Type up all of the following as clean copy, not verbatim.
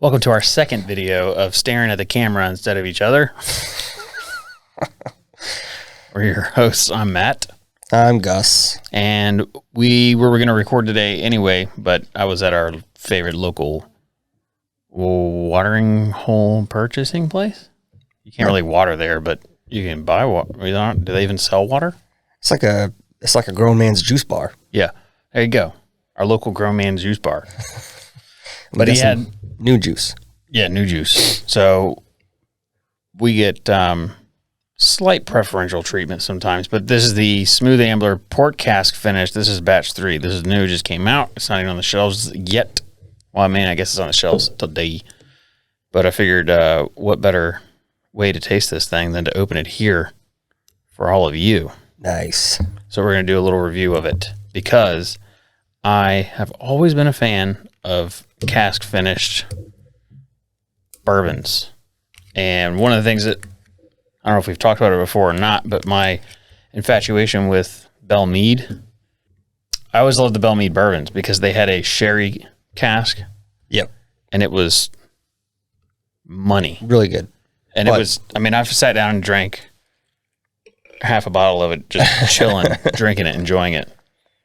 Welcome to our second video of staring at the camera instead of each other. We're your hosts. I'm Matt. I'm Gus. And we were going to record today anyway, but I was at our favorite local watering hole purchasing place. You can't really water there, but you can buy water. Do they even sell water? It's like a grown man's juice bar. Yeah. There you go. Our local grown man's juice bar. But he had new juice. Yeah, new juice. So we get slight preferential treatment sometimes, but this is the Smooth Ambler port cask finish. This is batch 3. This is new, just came out. It's not even on the shelves yet. Well, I mean, I guess it's on the shelves today. But I figured what better way to taste this thing than to open it here for all of you. Nice. So we're going to do a little review of it because I have always been a fan of cask finished bourbons. And one of the things that, I don't know if we've talked about it before or not, but my infatuation with Belle Meade, I always loved the Belle Meade bourbons because they had a sherry cask. Yep. And it was money. Really good. And it was, I mean, I've sat down and drank half a bottle of it, just chilling, drinking it, enjoying it.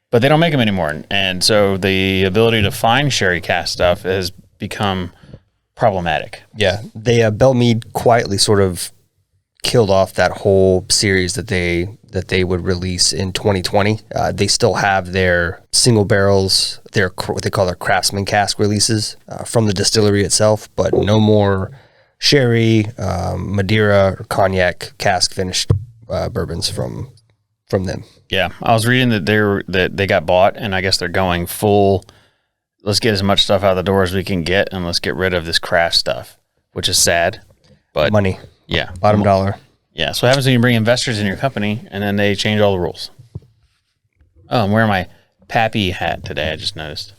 But they don't make them anymore. And so the ability to find sherry cask stuff has become problematic. Yeah. They, Belle Meade quietly sort of killed off that whole series that they would release in 2020. They still have their single barrels, their what they call their craftsman cask releases from the distillery itself, but no more sherry, Madeira, or cognac cask finished bourbons from them. Yeah, I was reading that they got bought, and I guess they're going full. Let's get as much stuff out of the door as we can get, and let's get rid of this craft stuff, which is sad. But money, yeah, bottom dollar. Yeah. So what happens when you bring investors in your company, and then they change all the rules? Oh, I'm wearing my Pappy hat today. I just noticed.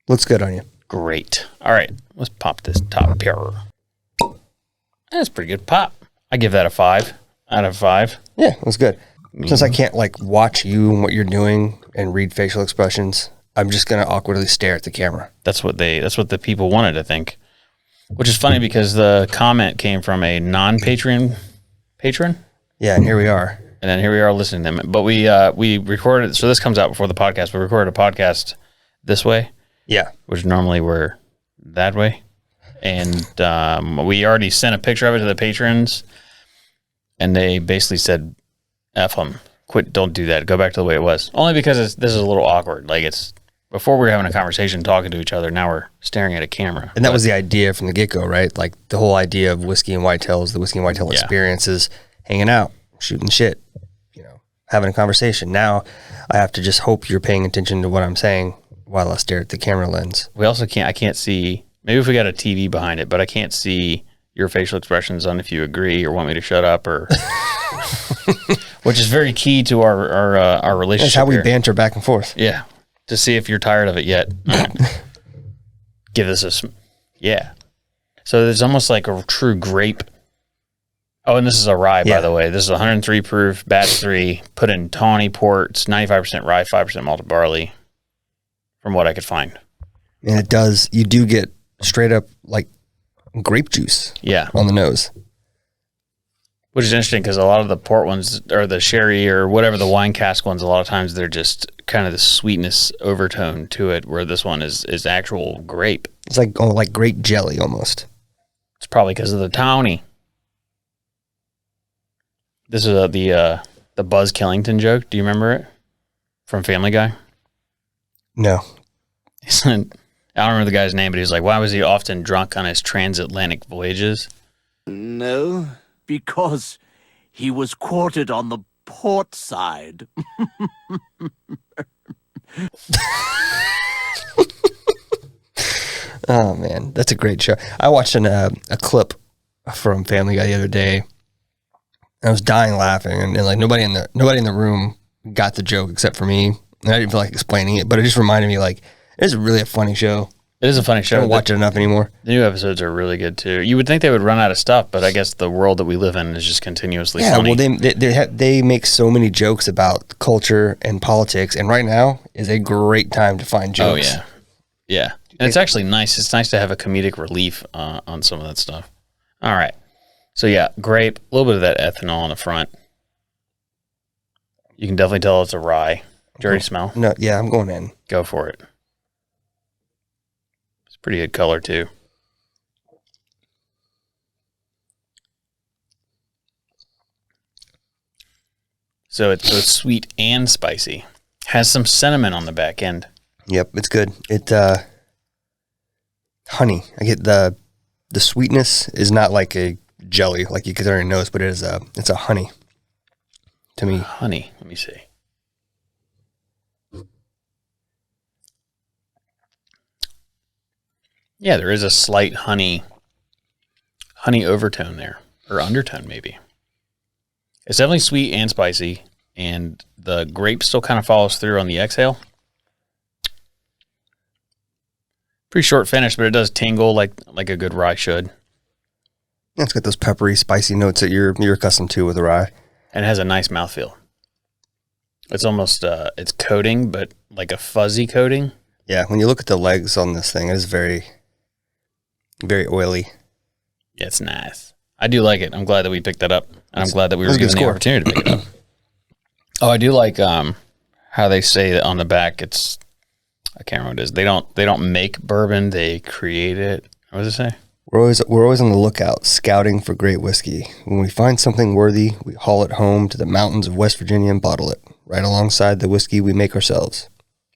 Looks good on you. Great. All right, let's pop this top here. That's pretty good pop. I give that a 5 out of 5. Yeah, it was good. Since I can't watch you and what you're doing and read facial expressions, I'm just gonna awkwardly stare at the camera. That's what the people wanted, I think. Which is funny because the comment came from a non-Patreon patron. Yeah, and here we are. And then here we are listening to them. But we recorded, so this comes out before the podcast. We recorded a podcast this way. Yeah. Which normally we're that way. And we already sent a picture of it to the patrons, and they basically said, F them. Quit, don't do that. Go back to the way it was. Only because this is a little awkward. It's before we were having a conversation, talking to each other. Now we're staring at a camera. And that was the idea from the get-go, right? The whole idea of Whiskey and Whitetails, the Whiskey and Whitetail experience is hanging out, shooting shit, having a conversation. Now I have to just hope you're paying attention to what I'm saying while I stare at the camera lens. We also I can't see, maybe if we got a TV behind it, but I can't see your facial expressions on if you agree or want me to shut up or... Which is very key to our relationship. That's how we here. banter back and forth. Yeah. To see if you're tired of it yet. Give this yeah. So there's almost like a true grape. Oh, and this is a rye, by the way. This is 103 proof, batch 3, put in tawny ports, 95% rye, 5% malted barley, from what I could find. And it does, you do get straight up grape juice on the nose. Which is interesting because a lot of the port ones or the sherry or whatever the wine cask ones, a lot of times they're just kind of the sweetness overtone to it, where this one is actual grape. It's like grape jelly almost. It's probably because of the tawny. This is the Buzz Killington joke. Do you remember it from Family Guy? No. I don't remember the guy's name, but he's like, why was he often drunk on his transatlantic voyages? No. Because he was quartered on the port side. Oh, man. That's a great show. I watched a clip from Family Guy the other day. I was dying laughing, and nobody in the room got the joke except for me. And I didn't feel like explaining it, but it just reminded me it is really a funny show. It is a funny show. I don't watch it enough anymore. The new episodes are really good too. You would think they would run out of stuff, but I guess the world that we live in is just continuously funny. Well, they make so many jokes about culture and politics, and right now is a great time to find jokes. Oh yeah, yeah. And it's actually nice. It's nice to have a comedic relief on some of that stuff. All right. So, yeah, grape, a little bit of that ethanol on the front. You can definitely tell it's a rye. Dirty smell. No, yeah, I'm going in. Go for it. It's pretty good color, too. So it's both sweet and spicy. Has some cinnamon on the back end. Yep, it's good. It honey. I get the sweetness is not like a jelly like you could already notice, but it's a honey to me. Honey, let me see. Yeah, there is a slight honey overtone there, or undertone maybe. It's definitely sweet and spicy, and the grape still kind of follows through on the exhale. Pretty short finish, but it does tingle like a good rye should. Yeah, it's got those peppery, spicy notes that you're accustomed to with a rye. And it has a nice mouthfeel. It's almost, it's coating, but like a fuzzy coating. Yeah, when you look at the legs on this thing, it is very, very oily. Yeah, it's nice. I do like it. I'm glad that we picked that up. And I'm glad that we were given the opportunity to pick it up. Oh, I do like how they say that on the back. It's, I can't remember what it is. They don't make bourbon. They create it. What does it say? We're always on the lookout, scouting for great whiskey. When we find something worthy, we haul it home to the mountains of West Virginia and bottle it, right alongside the whiskey we make ourselves.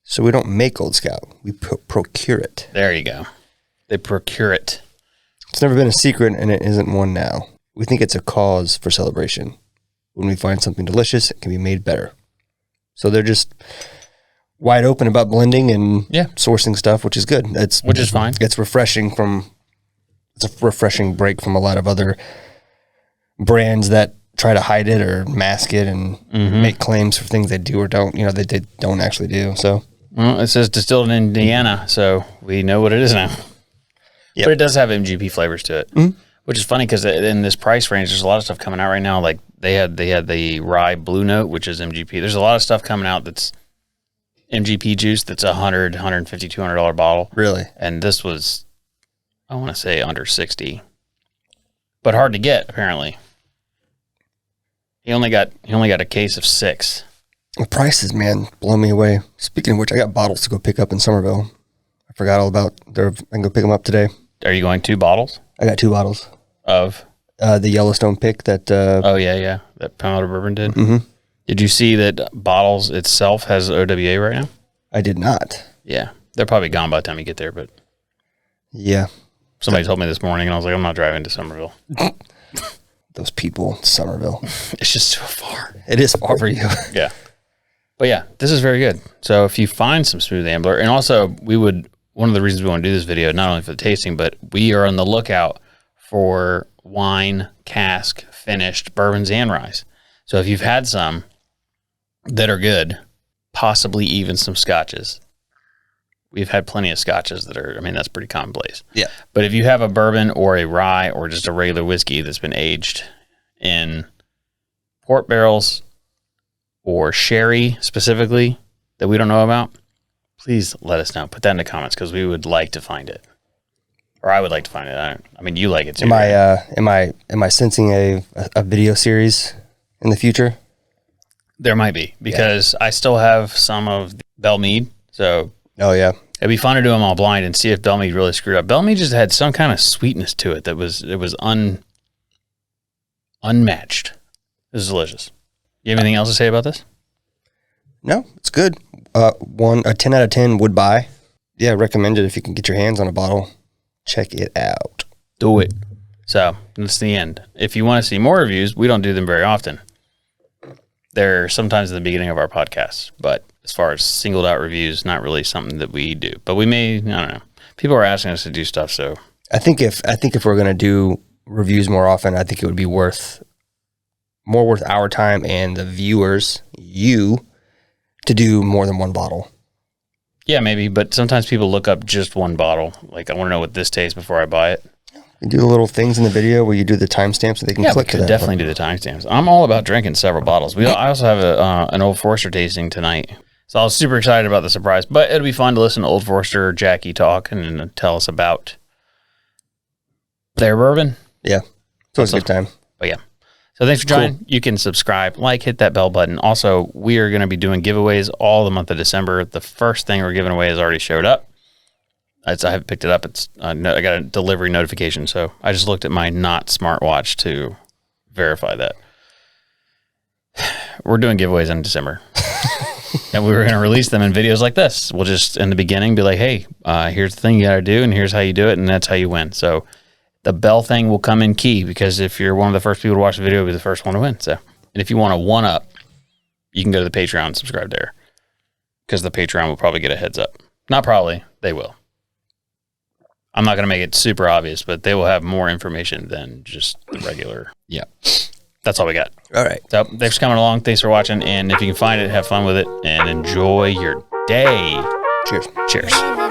So we don't make Old Scout. We procure it. There you go. They procure it. It's never been a secret, and it isn't one now. We think it's a cause for celebration. When we find something delicious, it can be made better. So they're just wide open about blending and sourcing stuff, which is good. Which is fine. It's refreshing it's a refreshing break from a lot of other brands that try to hide it or mask it and make claims for things they do or don't, that they don't actually do. So, well, it says distilled in Indiana, so we know what it is now. Yep. But it does have MGP flavors to it, which is funny because in this price range, there's a lot of stuff coming out right now. Like they had the rye Blue Note, which is MGP. There's a lot of stuff coming out that's MGP juice that's $100, $150, $200 bottle. Really? And this was, I want to say under 60, but hard to get apparently. He only got a case of 6. The prices, man, blow me away. Speaking of which, I got bottles to go pick up in Somerville. I forgot all about I can go pick them up today. Are you going 2 bottles? I got 2 bottles of the Yellowstone pick that. Oh yeah, that Powder Bourbon did. Mm-hmm. Did you see that Bottles itself has OWA right now? I did not. Yeah, they're probably gone by the time you get there, but yeah. Somebody told me this morning, and I was like, I'm not driving to Somerville. Those people in Somerville. It's just too far. It is far for you. Yeah. But yeah, this is very good. So if you find some Smooth Ambler, and also one of the reasons we want to do this video, not only for the tasting, but we are on the lookout for wine, cask, finished bourbons and ryes. So if you've had some that are good, possibly even some scotches. We've had plenty of scotches that are, that's pretty commonplace. Yeah. But if you have a bourbon or a rye or just a regular whiskey that's been aged in port barrels or sherry specifically that we don't know about, please let us know. Put that in the comments because we would like to find it. Or I would like to find it. You like it too. Am I sensing a video series in the future? There might be because I still have some of the Belle Meade. So oh yeah, it'd be fun to do them all blind and see if Belle Meade really screwed up. Belle Meade just had some kind of sweetness to it that was unmatched. It was delicious. You have anything else to say about this? No, it's good. A 10 out of 10 would buy. Yeah, recommend it if you can get your hands on a bottle. Check it out. Do it. So that's the end. If you want to see more reviews, we don't do them very often. They're sometimes at the beginning of our podcast, but as far as singled out reviews, not really something that we do. But we may, I don't know. People are asking us to do stuff, so I think if we're gonna do reviews more often, I think it would be more worth our time and the viewers, you, to do more than one bottle. Yeah, maybe, but sometimes people look up just one bottle. Like, I want to know what this tastes before I buy it. You do the little things in the video where you do the timestamps so they can click to that. Definitely do the timestamps. I'm all about drinking several bottles. I also have an Old Forester tasting tonight. So I was super excited about the surprise, but it'll be fun to listen to Old Forester or Jackie talk and tell us about their bourbon. Yeah. So it's a good time. But yeah. So thanks for joining. Cool. You can subscribe, hit that bell button. Also, we are going to be doing giveaways all the month of December. The first thing we're giving away has already showed up. I haven't picked it up. I got a delivery notification, so I just looked at my not smartwatch to verify that. We're doing giveaways in December. And we were going to release them in videos like this. We'll just, in the beginning, be like, hey, here's the thing you got to do, and here's how you do it, and that's how you win. So the bell thing will come in key, because if you're one of the first people to watch the video, you'll be the first one to win. So, and if you want to one-up, you can go to the Patreon and subscribe there, because the Patreon will probably get a heads up. Not probably, they will. I'm not going to make it super obvious, but they will have more information than just the regular. Yeah. That's all we got. All right. So thanks for coming along. Thanks for watching. And if you can find it, have fun with it and enjoy your day. Cheers. Cheers.